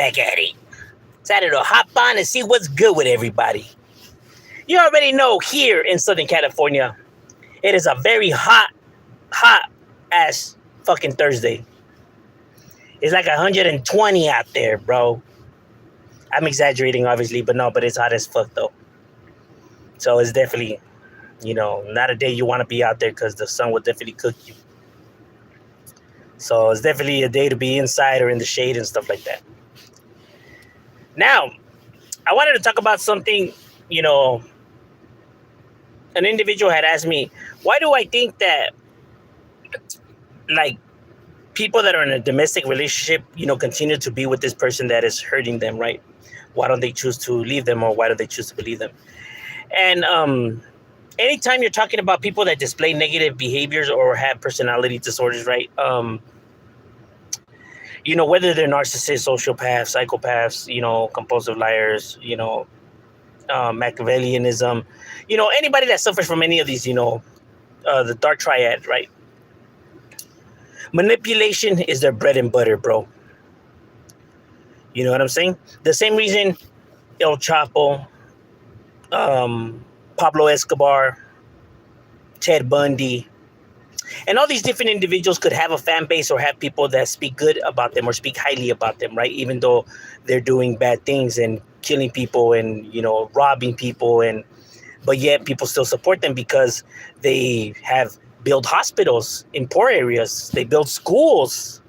back at it. Decided to hop on and see what's good with everybody. You already know here in Southern California, it is a very hot ass fucking Thursday. It's like 120 out there, bro. I'm exaggerating, obviously, but no, but it's hot as fuck, though. So it's definitely, not a day you want to be out there because the sun will definitely cook you. So it's definitely a day to be inside or in the shade and stuff like that. Now, I wanted to talk about something, an individual had asked me, why do I think that, like, people that are in a domestic relationship, continue to be with this person that is hurting them, right? Why don't they choose to leave them, or why do they choose to believe them? And anytime you're talking about people that display negative behaviors or have personality disorders, right? Whether they're narcissists, sociopaths, psychopaths, compulsive liars, Machiavellianism, anybody that suffers from any of these, the dark triad, right? Manipulation is their bread and butter, bro. You know what I'm saying? The same reason El Chapo, Pablo Escobar, Ted Bundy, and all these different individuals could have a fan base or have people that speak good about them or speak highly about them, right? Even though they're doing bad things and killing people and, robbing people, but yet people still support them because they have built hospitals in poor areas. They build schools.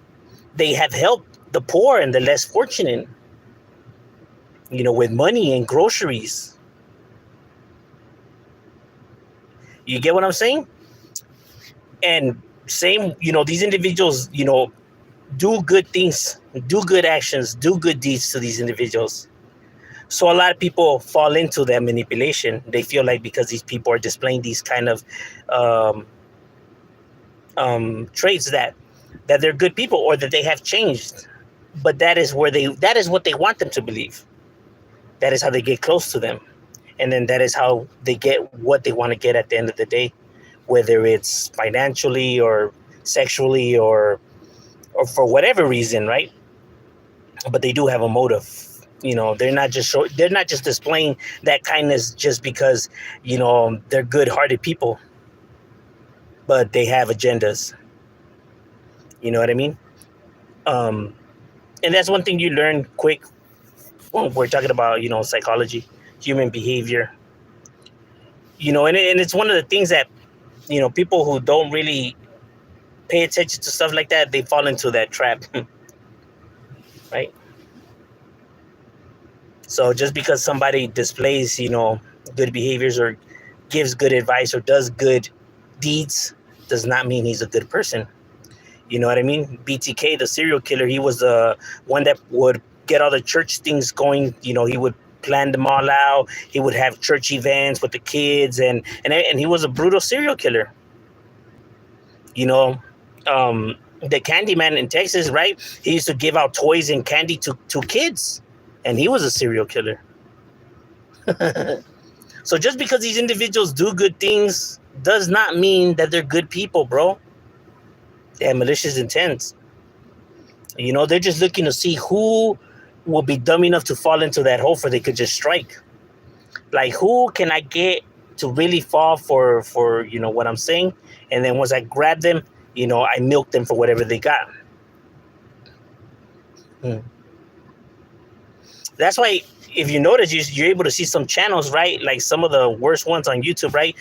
They have helped the poor and the less fortunate, with money and groceries. You get what I'm saying? And same, these individuals, do good things, do good actions, do good deeds to these individuals. So a lot of people fall into that manipulation. They feel like because these people are displaying these kind of traits that they're good people or that they have changed. But that is what they want them to believe. That is how they get close to them. And then that is how they get what they want to get at the end of the day, whether it's financially or sexually or for whatever reason, right? But they do have a motive. They're not just displaying that kindness just because, they're good-hearted people, but they have agendas. You know what I mean? And that's one thing you learn quick when we're talking about, psychology, human behavior. And it's one of the things that, people who don't really pay attention to stuff like that, they fall into that trap, right? So just because somebody displays, good behaviors or gives good advice or does good deeds does not mean he's a good person. You know what I mean? BTK, the serial killer, he was the one that would get all the church things going. He would plan them all out. He would have church events with the kids, and he was a brutal serial killer. The Candyman in Texas, right? He used to give out toys and candy to kids, and he was a serial killer. So just because these individuals do good things does not mean that they're good people, bro. They have malicious intents. They're just looking to see who will be dumb enough to fall into that hole for they could just strike. Like, who can I get to really fall for what I'm saying? And then once I grab them, I milk them for whatever they got. That's why, if you notice, you're able to see some channels, right? Like some of the worst ones on YouTube, right?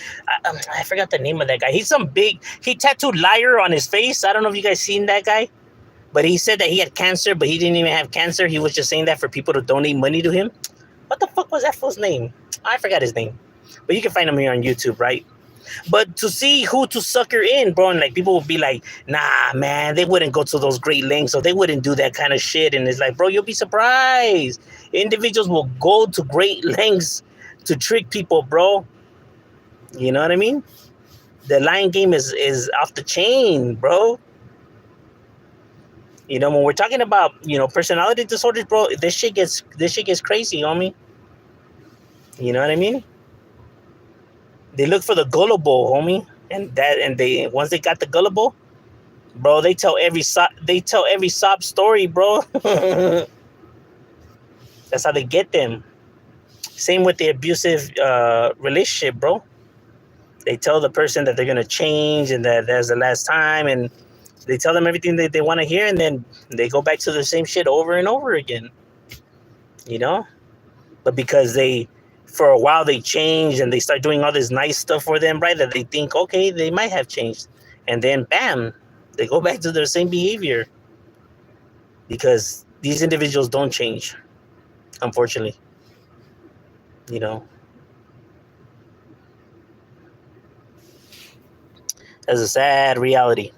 I forgot the name of that guy. He tattooed liar on his face. I don't know if you guys seen that guy, but he said that he had cancer, but he didn't even have cancer. He was just saying that for people to donate money to him. What the fuck was that fool's name? I forgot his name, but you can find him here on YouTube, right? But to see who to sucker in, bro, and like people will be like, nah, man, they wouldn't go to those great lengths, or they wouldn't do that kind of shit. And it's like, bro, you'll be surprised. Individuals will go to great lengths to trick people, bro. You know what I mean? The lying game is off the chain, bro. When we're talking about, personality disorders, bro, this shit gets crazy, homie. You know what I mean? They look for the gullible, homie, and they once they got the gullible, bro, they tell every sob story, bro. That's how they get them. Same with the abusive relationship, bro. They tell the person that they're gonna change and that that's the last time, and they tell them everything that they want to hear, and then they go back to the same shit over and over again. You know, but because they, for a while, they change and they start doing all this nice stuff for them, right? That they think, okay, they might have changed, and then bam, they go back to their same behavior because these individuals don't change, unfortunately. You know, that's a sad reality.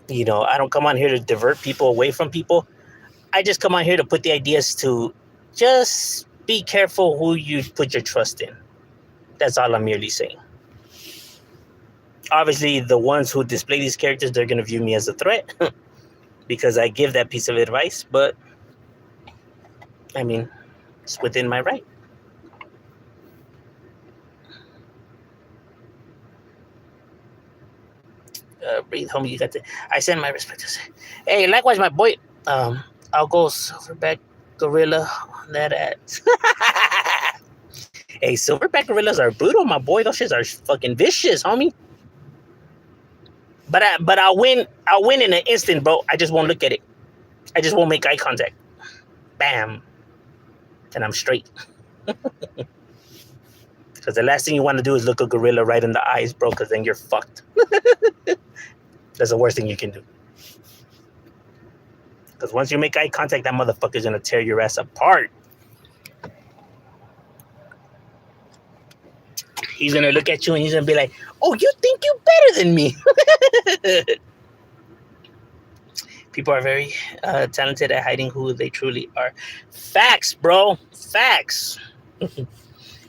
You know, I don't come on here to divert people away from people. I just come on here to put the ideas to just be careful who you put your trust in. That's all I'm merely saying. Obviously, the ones who display these characters, they're going to view me as a threat because I give that piece of advice. But, I mean, it's within my right. Breathe, homie. You got to. I send my respects. Hey, likewise, my boy. I'll go Silverback Gorilla on that ass. Hey, Silverback Gorillas are brutal, my boy. Those shits are fucking vicious, homie. But I'll win. I'll win in an instant, bro. I just won't look at it. I just won't make eye contact. Bam, and I'm straight. Because the last thing you want to do is look a gorilla right in the eyes, bro. Because then you're fucked. That's the worst thing you can do. Because once you make eye contact, that motherfucker's gonna tear your ass apart. He's gonna look at you and he's gonna be like, "Oh, you think you better than me?" People are very talented at hiding who they truly are. Facts, bro. Facts.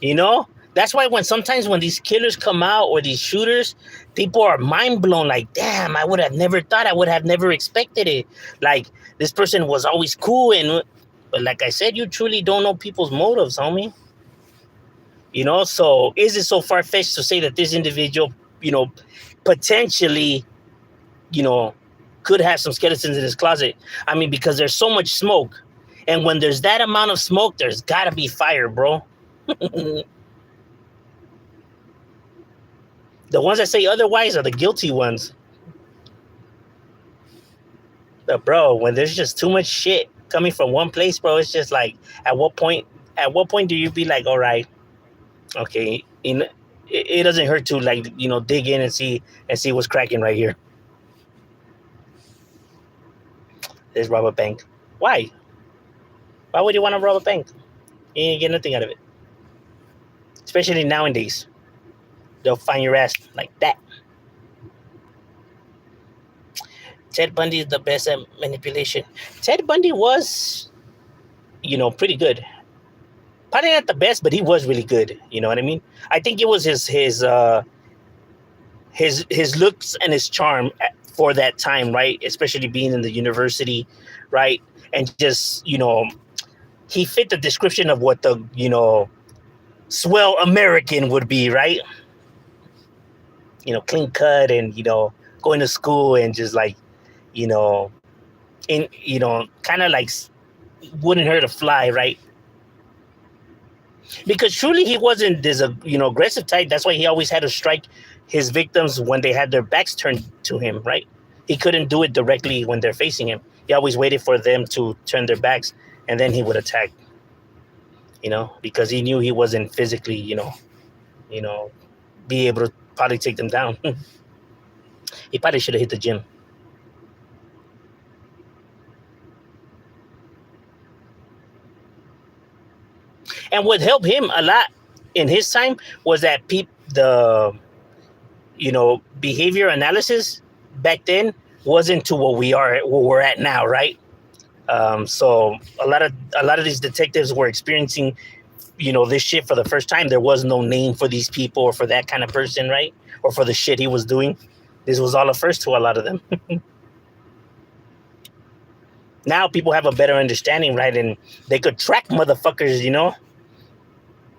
You know? That's why sometimes when these killers come out or these shooters, people are mind blown. Like, damn, I would have never thought. I would have never expected it. Like, this person was always cool. But like I said, you truly don't know people's motives, homie. You know? So is it so far-fetched to say that this individual, you know, potentially, you know, could have some skeletons in his closet? I mean, because there's so much smoke. And when there's that amount of smoke, there's got to be fire, bro. The ones that say otherwise are the guilty ones. But bro, when there's just too much shit coming from one place, bro, it's just like, at what point do you be like, all right, okay, it doesn't hurt to, like, you know, dig in and see what's cracking right here. There's rob a bank. Why would you want to rob a bank? You ain't get nothing out of it. Especially nowadays. They'll find your ass like that. Ted Bundy is the best at manipulation. Ted Bundy was, you know, pretty good. Probably not the best, but he was really good. You know what I mean? I think it was his looks and his charm for that time, right? Especially being in the university, right? And just, you know, he fit the description of what the, you know, swell American would be, right? You know, clean cut and, you know, going to school and just like, you know, kind of like wouldn't hurt a fly, right? Because truly he wasn't this, you know, aggressive type. That's why he always had to strike his victims when they had their backs turned to him, right? He couldn't do it directly when they're facing him. He always waited for them to turn their backs and then he would attack, you know, because he knew he wasn't physically, you know, be able to probably take them down. He probably should have hit the gym. And what helped him a lot in his time was that the, you know, behavior analysis back then wasn't to what we're at now, right? So a lot of these detectives were experiencing, you know, this shit for the first time. There was no name for these people or for that kind of person, right? Or for the shit he was doing. This was all a first to a lot of them. Now people have a better understanding, right? And they could track motherfuckers, you know?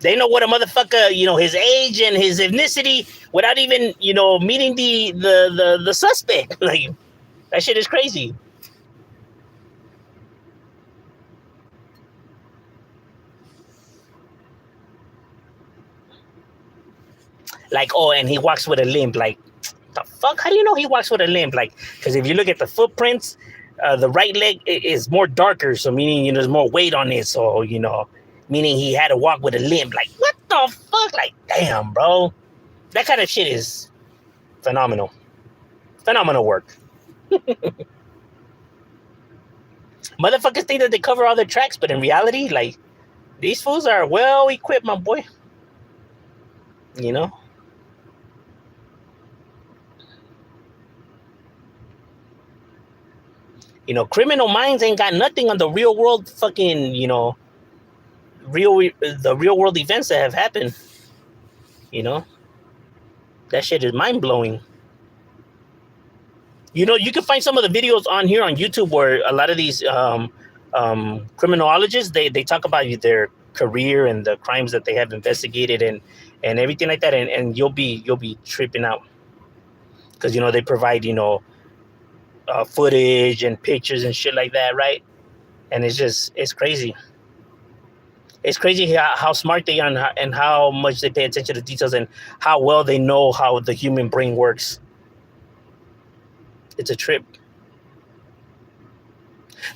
They know what a motherfucker, you know, his age and his ethnicity without even, you know, meeting the suspect. Like, that shit is crazy. Like, oh, and he walks with a limp. Like, the fuck? How do you know he walks with a limp? Like, because if you look at the footprints, the right leg is more darker, so meaning there's more weight on it. So meaning he had to walk with a limp. Like, what the fuck? Like, damn, bro, that kind of shit is phenomenal. Phenomenal work. Motherfuckers think that they cover all their tracks, but in reality, like, these fools are well equipped, my boy. Criminal minds ain't got nothing on the real world fucking, the real world events that have happened. That shit is mind blowing. You can find some of the videos on here on YouTube where a lot of these criminologists, they talk about their career and the crimes that they have investigated and everything like that, and you'll be tripping out because they provide footage and pictures and shit like that, right? And it's crazy. It's crazy how smart they are and how much they pay attention to details and how well they know how the human brain works. It's a trip.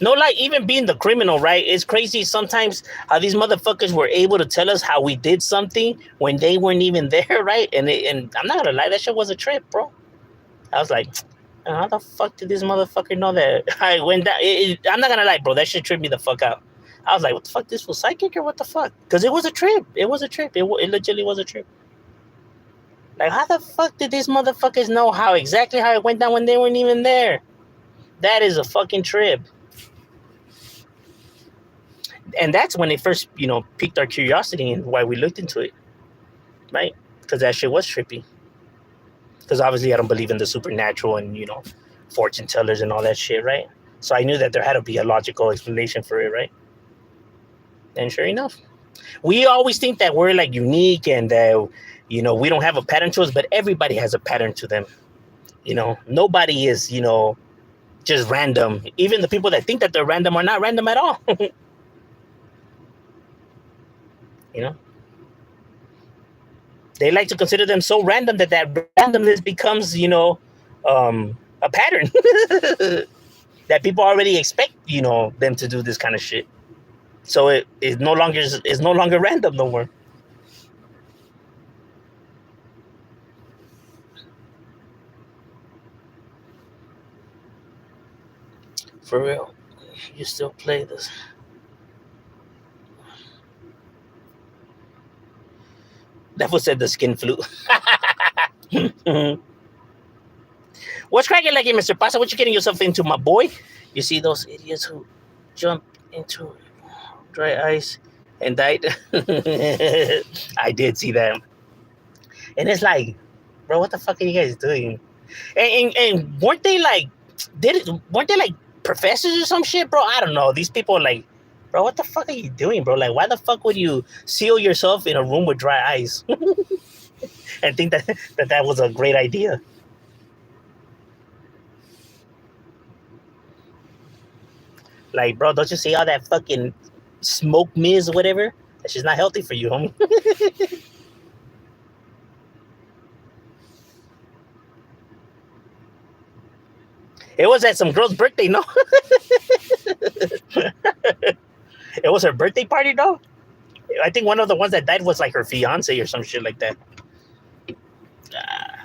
No, like, even being the criminal, right? It's crazy sometimes how these motherfuckers were able to tell us how we did something when they weren't even there, right? And I'm not gonna lie, that shit was a trip, bro. I was like, how the fuck did this motherfucker know that I went down? I'm not gonna lie, bro. That shit tripped me the fuck out. I was like, what the fuck? This was psychic or what the fuck? Because it was a trip. It was a trip. It literally was a trip. Like, how the fuck did these motherfuckers know exactly how it went down when they weren't even there? That is a fucking trip. And that's when it first, piqued our curiosity and why we looked into it, right? Because that shit was trippy. Because obviously I don't believe in the supernatural and, fortune tellers and all that shit, right? So I knew that there had to be a logical explanation for it, right? And sure enough, we always think that we're like unique and that, we don't have a pattern to us, but everybody has a pattern to them. Nobody is, just random. Even the people that think that they're random are not random at all. They like to consider them so random that randomness becomes, a pattern that people already expect, them to do this kind of shit. So it is no longer random no more. For real, you still play this? That was said the skin flu. What's cracking like it, Mr. Pasa? What you getting yourself into, my boy? You see those idiots who jump into dry ice and died? I did see them. And it's like, bro, what the fuck are you guys doing? And weren't they like professors or some shit, bro? I don't know. These people are like, bro, what the fuck are you doing, bro? Like, why the fuck would you seal yourself in a room with dry ice and think that was a great idea? Like, bro, don't you see all that fucking smoke mist or whatever? That shit's not healthy for you, homie. It was at some girl's birthday, no? It was her birthday party, though. I think one of the ones that died was like her fiance or some shit like that.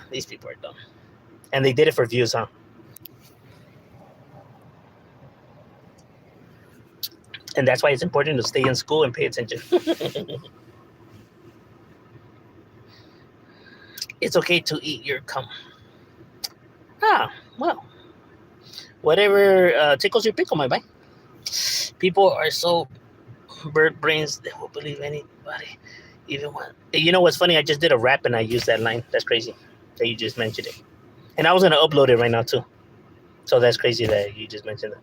These people are dumb. And they did it for views, huh? And that's why it's important to stay in school and pay attention. It's okay to eat your cum. Well. Whatever tickles your pickle, my boy. People are so bird brains, they will believe anybody. Even when... You know what's funny? I just did a rap and I used that line. That's crazy that you just mentioned it. And I was going to upload it right now, too. So that's crazy that you just mentioned it.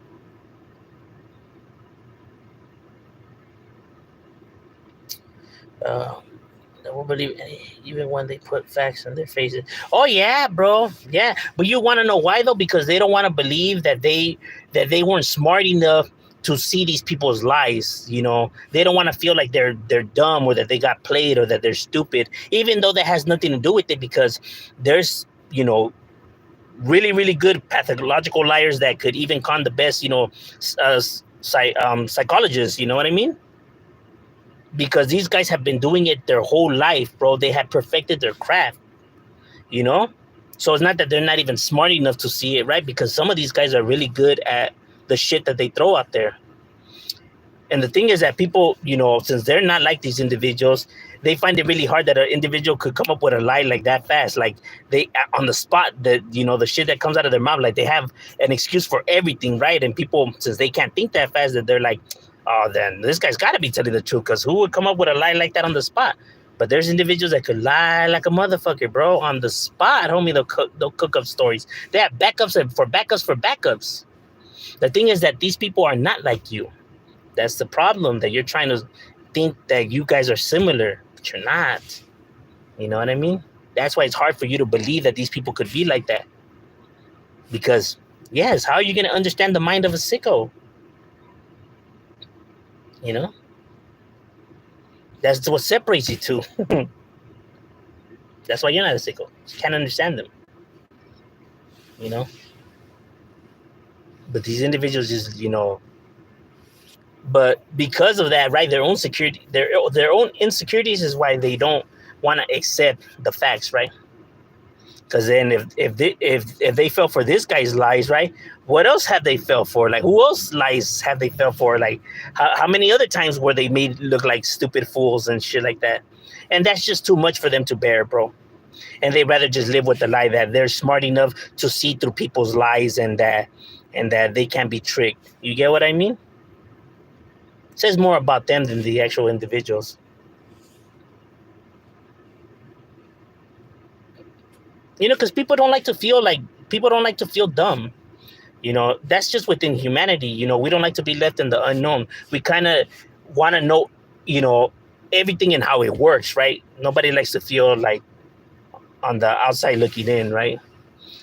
They won't believe even when they put facts in their faces. Oh yeah, bro. Yeah, but you want to know why though? Because they don't want to believe that they weren't smart enough to see these people's lies. You know, they don't want to feel like they're dumb or that they got played or that they're stupid, even though that has nothing to do with it, because there's, you know, really, really good pathological liars that could even con the best, you know, psychologists. You know what I mean? Because these guys have been doing it their whole life, bro. They have perfected their craft, you know? So it's not that they're not even smart enough to see it, right? Because some of these guys are really good at the shit that they throw out there. And the thing is that people, you know, since they're not like these individuals, they find it really hard that an individual could come up with a lie like that fast. Like they, on the spot, that, you know, the shit that comes out of their mouth, like they have an excuse for everything, right? And people, since they can't think that fast, that they're like, oh, then this guy's got to be telling the truth, because who would come up with a lie like that on the spot? But there's individuals that could lie like a motherfucker, bro, on the spot, homie. They'll cook up stories. They have backups for backups for backups. The thing is that these people are not like you. That's the problem, that you're trying to think that you guys are similar, but you're not. You know what I mean? That's why it's hard for you to believe that these people could be like that. Because, yes, how are you going to understand the mind of a sicko? You know? That's what separates you two. That's why you're not a sicko. You can't understand them. You know? But these individuals just, you know, but because of that, right, their own security, their own insecurities is why they don't want to accept the facts, right? Because then if they fell for this guy's lies, right, what else have they fell for? Like, who else lies have they fell for? Like, how many other times were they made look like stupid fools and shit like that? And that's just too much for them to bear, bro. And they rather just live with the lie that they're smart enough to see through people's lies, and that they can't be tricked. You get what I mean? It says more about them than the actual individuals. You know, because people don't like to feel dumb. You know, that's just within humanity. You know, we don't like to be left in the unknown. We kind of want to know, you know, everything and how it works, right? Nobody likes to feel like on the outside looking in, right?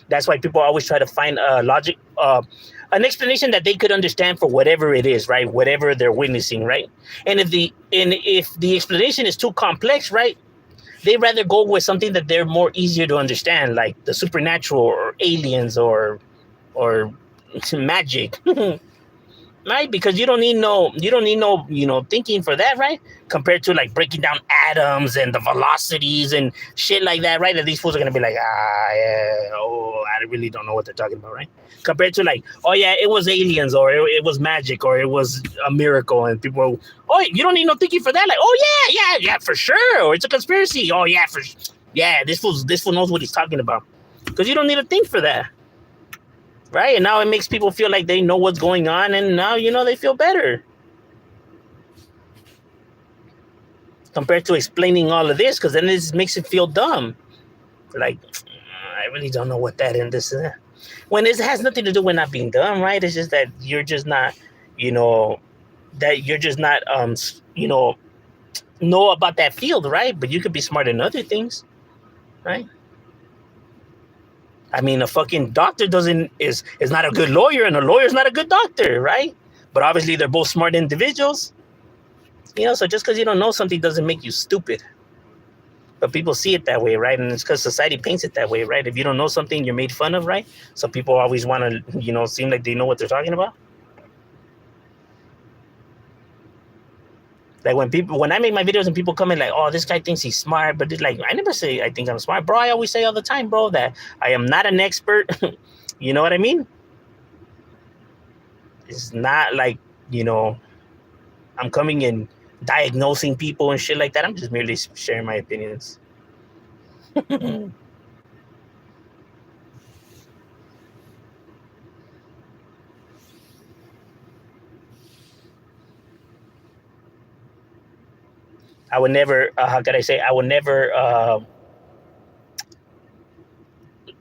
That's why people always try to find a logic, an explanation that they could understand for whatever it is, right? Whatever they're witnessing, right? And if the explanation is too complex, right, they rather go with something that they're more easier to understand, like the supernatural or aliens or magic. Right? Because you don't need no, you know, thinking for that, right? Compared to like breaking down atoms and the velocities and shit like that, right? That these fools are gonna be like, yeah, oh, I really don't know what they're talking about, right? Compared to like, oh yeah, it was aliens, or it was magic, or it was a miracle, and people are, oh, you don't need no thinking for that, like, oh yeah, for sure, or it's a conspiracy, oh yeah, this fool knows what he's talking about, because you don't need to think for that. Right? And now it makes people feel like they know what's going on, and now, you know, they feel better. Compared to explaining all of this, because then it makes it feel dumb. Like, I really don't know what that and this and that. When it has nothing to do with not being dumb, right? It's just that you're just not, you know, you know about that field, right? But you could be smart in other things, right? I mean, a fucking doctor is not a good lawyer, and a lawyer's not a good doctor, right? But obviously, they're both smart individuals, you know. So just because you don't know something doesn't make you stupid. But people see it that way, right? And it's because society paints it that way, right? If you don't know something, you're made fun of, right? So people always want to, you know, seem like they know what they're talking about. Like when I make my videos and people come in like, oh, this guy thinks he's smart, but it's like, I never say I think I'm smart, bro. I always say all the time, bro, that I am not an expert. You know what I mean? It's not like, you know, I'm coming in diagnosing people and shit like that. I'm just merely sharing my opinions. I would never, how could I say, I would never,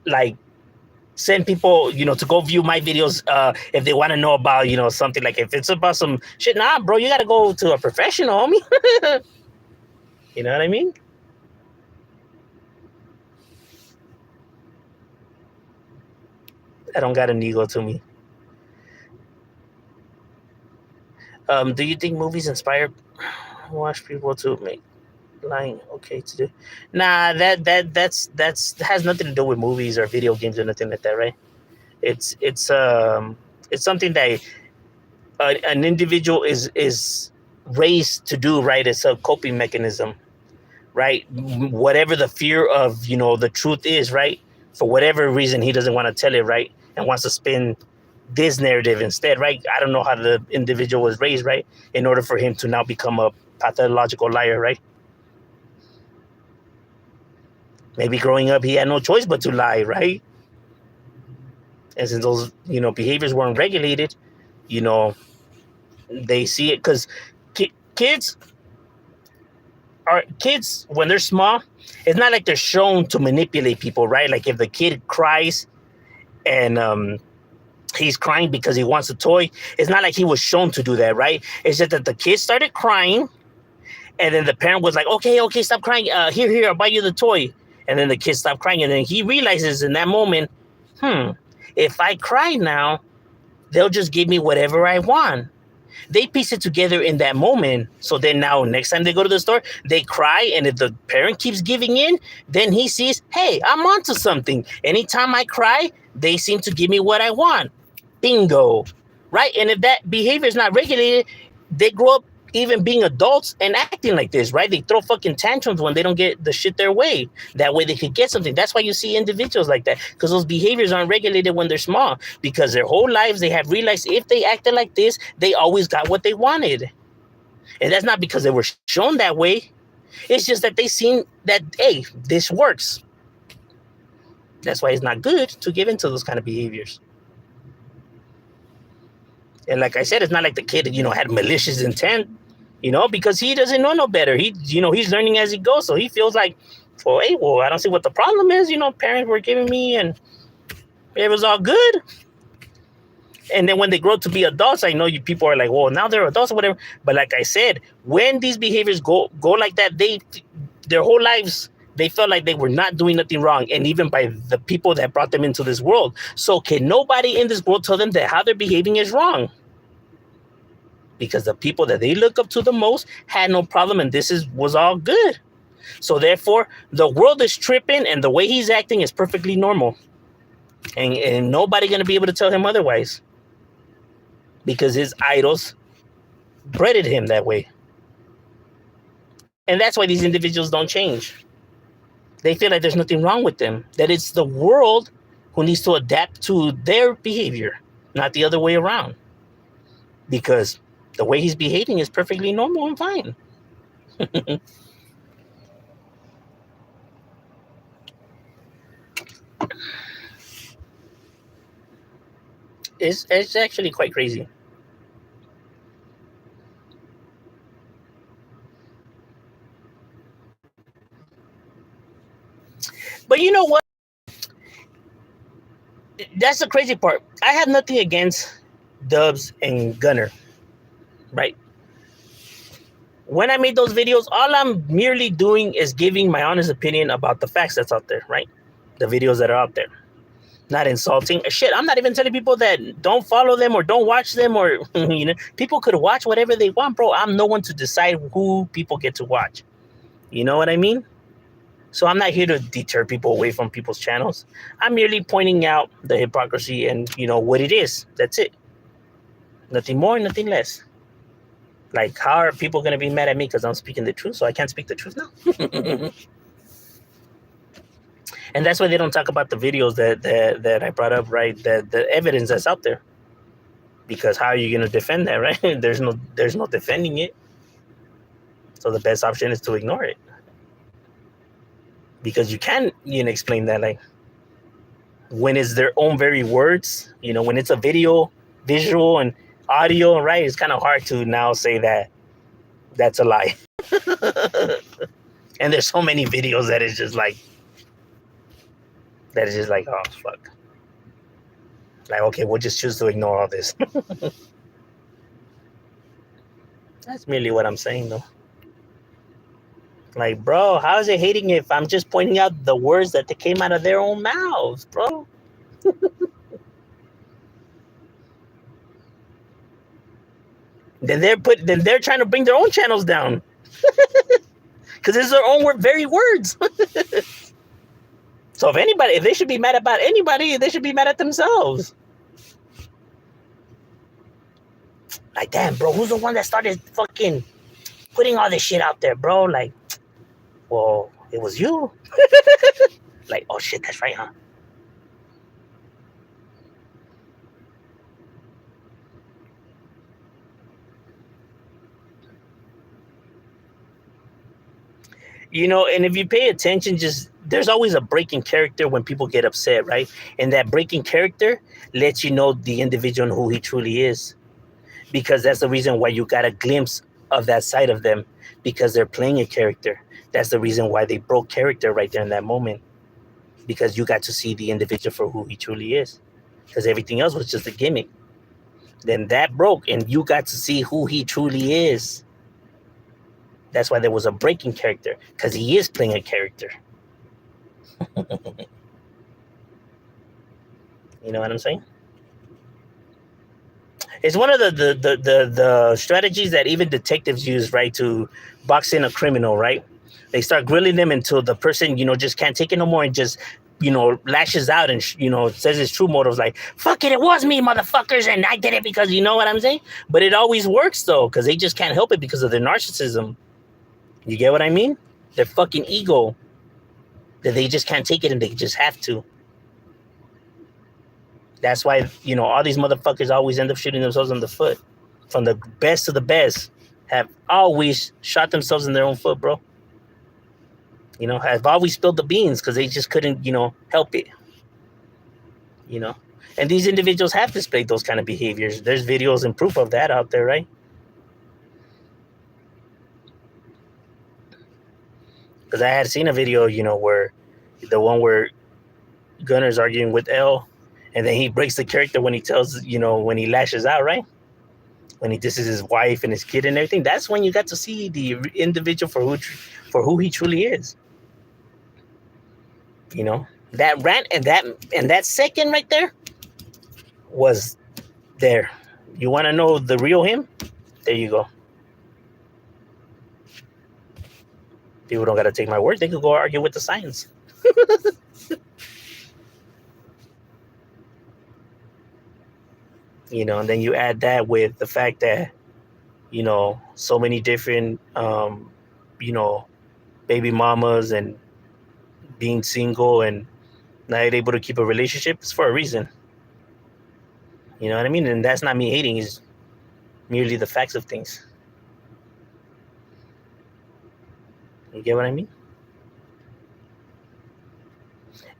like, send people, you know, to go view my videos if they want to know about, you know, something. Like if it's about some shit, nah, bro, you got to go to a professional, homie. You know what I mean? I don't got an ego to me. Do you think movies inspire watch people to make lying okay to do? Nah, that has nothing to do with movies or video games or nothing like that, right? It's it's um it's something that an individual is raised to do, right? It's a coping mechanism, right? Whatever the fear of the truth is, right? For whatever reason, he doesn't want to tell it, right? And wants to spin this narrative instead, right? I don't know how the individual was raised, right? In order for him to now become a pathological liar, right? Maybe growing up he had no choice but to lie, right? And since those behaviors weren't regulated, you know they see it because kids kids when they're small, it's not like they're shown to manipulate people, right? Like if the kid cries and he's crying because he wants a toy, it's not like he was shown to do that, right? It's just that the kid started crying, and then the parent was like, okay, stop crying, here, I'll buy you the toy. And then the kid stopped crying, and then he realizes in that moment, if I cry now, they'll just give me whatever I want. They piece it together in that moment. So then now next time they go to the store, they cry. And if the parent keeps giving in, then he sees, hey, I'm onto something. Anytime I cry, they seem to give me what I want. Bingo. Right? And if that behavior is not regulated, they grow up even being adults and acting like this, right? They throw fucking tantrums when they don't get the shit their way. That way they could get something. That's why you see individuals like that, because those behaviors aren't regulated when they're small, because their whole lives they have realized if they acted like this, they always got what they wanted. And that's not because they were shown that way. It's just that they seen that, hey, this works. That's why it's not good to give into those kind of behaviors. And like I said, it's not like the kid, had malicious intent, because he doesn't know no better. He's learning as he goes. So he feels like, well, I don't see what the problem is. Parents were giving me and it was all good. And then when they grow to be adults, I know you people are like, well, now they're adults or whatever. But like I said, when these behaviors go like that, their whole lives, they felt like they were not doing nothing wrong. And even by the people that brought them into this world. So can nobody in this world tell them that how they're behaving is wrong? Because the people that they look up to the most had no problem, and was all good. So therefore, the world is tripping, and the way he's acting is perfectly normal. And nobody going to be able to tell him otherwise. Because his idols bred him that way. And that's why these individuals don't change. They feel like there's nothing wrong with them. That it's the world who needs to adapt to their behavior, not the other way around. Because the way he's behaving is perfectly normal and fine. It's actually quite crazy. But you know what? That's the crazy part. I have nothing against Dubs and Gunner, right? When I made those videos, all I'm merely doing is giving my honest opinion about the facts that's out there, right? The videos that are out there. Not insulting. Shit, I'm not even telling people that don't follow them or don't watch them or, people could watch whatever they want, bro. I'm no one to decide who people get to watch. You know what I mean? So I'm not here to deter people away from people's channels. I'm merely pointing out the hypocrisy and, what it is. That's it. Nothing more, nothing less. Like, how are people going to be mad at me because I'm speaking the truth? So I can't speak the truth now. And that's why they don't talk about the videos that I brought up, right? The evidence that's out there. Because how are you going to defend that, right? There's no defending it. So the best option is to ignore it. Because you can, explain that, like, when it's their own very words, when it's a video, visual, and audio, right? It's kind of hard to now say that that's a lie. And there's so many videos that is just like, oh, fuck. Like, okay, we'll just choose to ignore all this. That's merely what I'm saying, though. Like, bro, how is it hating if I'm just pointing out the words that they came out of their own mouths, bro? Then they're trying to bring their own channels down because it's their own very words. So if they should be mad about anybody, they should be mad at themselves. Like, damn, bro, who's the one that started fucking putting all this shit out there, bro? Like, well, it was you. Like, oh shit, that's right, huh? And if you pay attention, just there's always a breaking character when people get upset, right? And that breaking character lets you know the individual and who he truly is, because that's the reason why you got a glimpse of that side of them, because they're playing a character. That's the reason why they broke character right there in that moment, because you got to see the individual for who he truly is, because everything else was just a gimmick. Then that broke and you got to see who he truly is. That's why there was a breaking character, because he is playing a character. You know what I'm saying? It's one of the strategies that even detectives use, right, to box in a criminal, right? They start grilling them until the person, just can't take it no more and just, lashes out and, says his true motives, like, fuck it was me, motherfuckers, and I did it because, you know what I'm saying? But it always works, though, because they just can't help it because of their narcissism. You get what I mean? Their fucking ego, that they just can't take it and they just have to. That's why, all these motherfuckers always end up shooting themselves in the foot. From the best of the best have always shot themselves in their own foot, bro. Have always spilled the beans because they just couldn't, help it. And these individuals have displayed those kind of behaviors. There's videos and proof of that out there, right? Because I had seen a video, where the one where Gunner's arguing with L, and then he breaks the character when he tells, when he lashes out, right? When he disses his wife and his kid and everything. That's when you got to see the individual for who he truly is. That rant and that second right there was there. You want to know the real him? There you go. People don't got to take my word. They could go argue with the science. And then you add that with the fact that, so many different, baby mamas and being single and not able to keep a relationship. It's for a reason. You know what I mean? And that's not me hating. It's merely the facts of things. You get what I mean?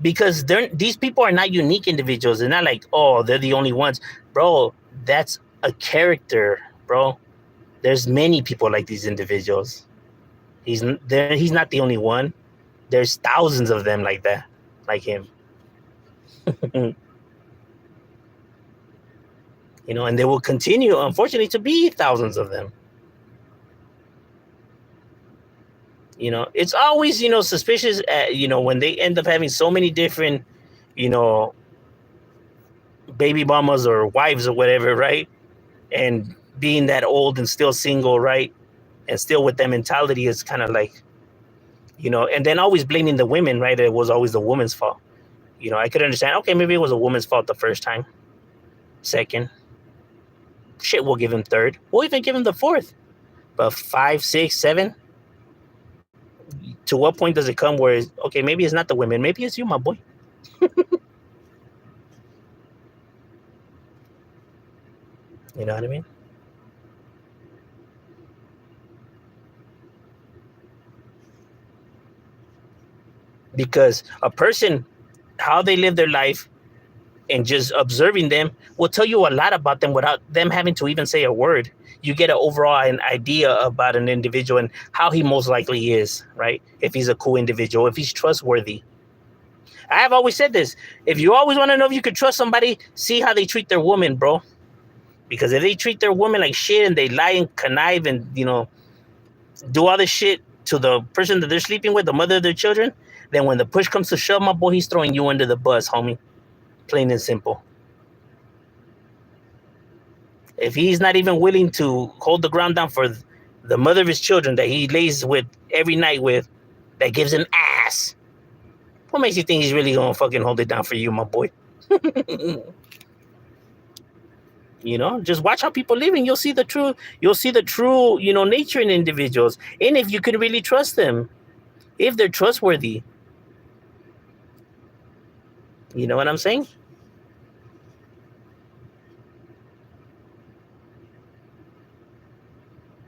Because these people are not unique individuals. They're not like, oh, they're the only ones. Bro, that's a character, bro. There's many people like these individuals. He's not the only one. There's thousands of them like that, like him. And there will continue, unfortunately, to be thousands of them. It's always, suspicious, when they end up having so many different, baby mamas or wives or whatever, right? And being that old and still single, right? And still with that mentality is kind of like, and then always blaming the women, right? It was always the woman's fault. I could understand, okay, maybe it was a woman's fault the first time. Second. Shit, we'll give him third. We'll even give him the fourth. But 5, 6, 7... to what point does it come where, okay, maybe it's not the women, maybe it's you, my boy? You know what I mean? Because a person, how they live their life and just observing them will tell you a lot about them without them having to even say a word. You get an overall idea about an individual and how he most likely is, right? If he's a cool individual, if he's trustworthy. I have always said this. If you always want to know if you could trust somebody, see how they treat their woman, bro. Because if they treat their woman like shit and they lie and connive and, do all this shit to the person that they're sleeping with, the mother of their children, then when the push comes to shove, my boy, he's throwing you under the bus, homie. Plain and simple. If he's not even willing to hold the ground down for the mother of his children that he lays with every night with, that gives him ass, what makes you think he's really gonna fucking hold it down for you, my boy? You know, just watch how people live, and you'll see the true. You'll see the true, nature in individuals, and if you can really trust them, if they're trustworthy. You know what I'm saying?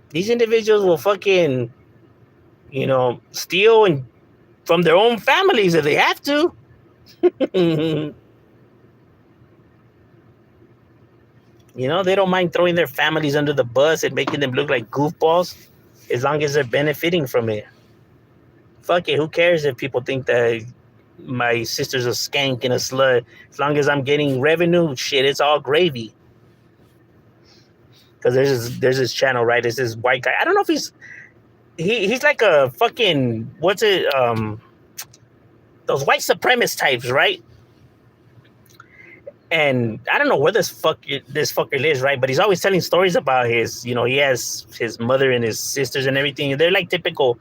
These individuals will fucking, steal and from their own families if they have to. They don't mind throwing their families under the bus and making them look like goofballs as long as they're benefiting from it. Fuck it, who cares if people think that my sister's a skank and a slut? As long as I'm getting revenue, shit, it's all gravy. Because there's this channel, right? It's this white guy. I don't know if he's like a fucking, what's it, those white supremacist types, right? And I don't know where this fucker lives, right? But he's always telling stories about his, he has his mother and his sisters and everything. They're like typical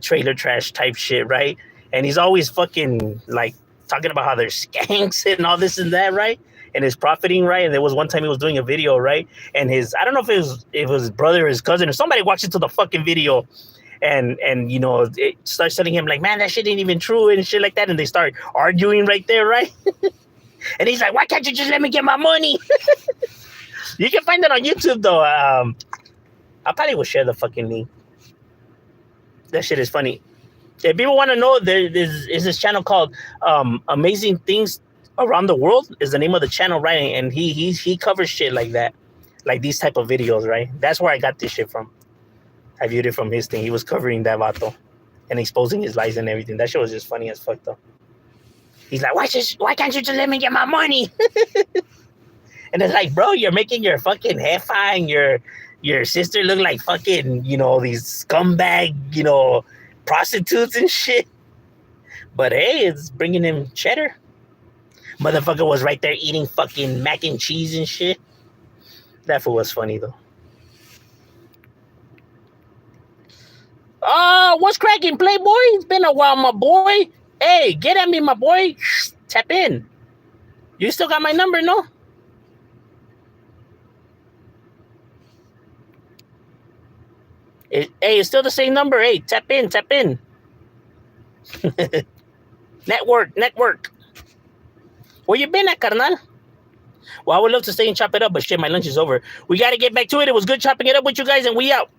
trailer trash type shit, right? And he's always fucking like talking about how they're skanks and all this and that, right? And his profiting, right? And there was one time he was doing a video, right? And I don't know if it was his brother or his cousin or somebody watched into the fucking video. And it starts telling him like, man, that shit ain't even true and shit like that. And they start arguing right there, right? And he's like, why can't you just let me get my money? You can find that on YouTube, though. I probably will share the fucking link. That shit is funny. If people want to know, there is this channel called Amazing Things Around the World is the name of the channel, right? And he covers shit like that, like these type of videos, right? That's where I got this shit from. I viewed it from his thing. He was covering that vato and exposing his lies and everything. That shit was just funny as fuck, though. He's like, why can't you just let me get my money? And it's like, bro, you're making your fucking Jefa and your sister look like fucking, these scumbag, prostitutes and shit. But hey, it's bringing him cheddar. Motherfucker was right there eating fucking mac and cheese and shit. That fool was funny, though. What's cracking, Playboy? It's been a while, my boy. Hey, get at me, my boy. Tap in. You still got my number, no? It's still the same number. Hey, tap in. Network. Where you been at, carnal? Well, I would love to stay and chop it up, but shit, my lunch is over. We got to get back to it. It was good chopping it up with you guys, and we out.